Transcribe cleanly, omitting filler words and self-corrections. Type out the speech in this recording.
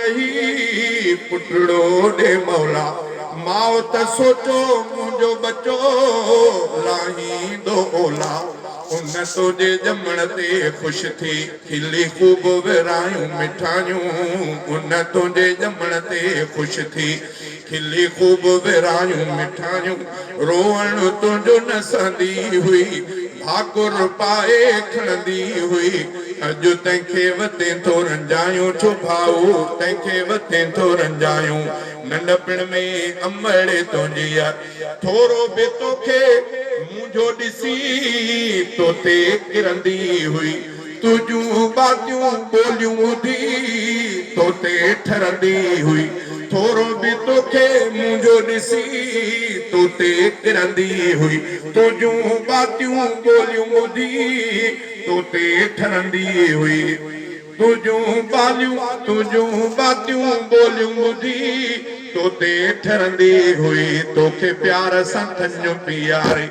रही पुटड़ो दे मौला मौत सोचो मुझो बचो लाही दो ओला उन तुझे जमण ते खुश थी खिली खूब विरायूं मिठायूं उन तुझे जमण ते खुश थी खिली खूब विरायूं मिठायूं रोअण तुझो न संदी हुई भाकुर पाए खणंदी हुई अॼु तंहिंखे वते थो रंजायूं छो भाऊ तंहिंखे वते थो रंजायूं नंढपण में अमड़े तुंहिंजी थोरो बि तोखे मुंहिंजो ॾिसी तोते किरंदी हुई तुझूं बातियूं ॿोलियूं ॿुधी तोते ठरंदी हुई थोरो बि तोखे मुंहिंजो ॾिसी तोते किरंदी हुई तुझूं बातियूं ॿोलियूं ॿुधी तोते ठरंदी हुई तुझूं बातियूं ॿोलियूं ॿुधी तोते ठरंदी हुई तोखे प्यार सां थञो पीआरे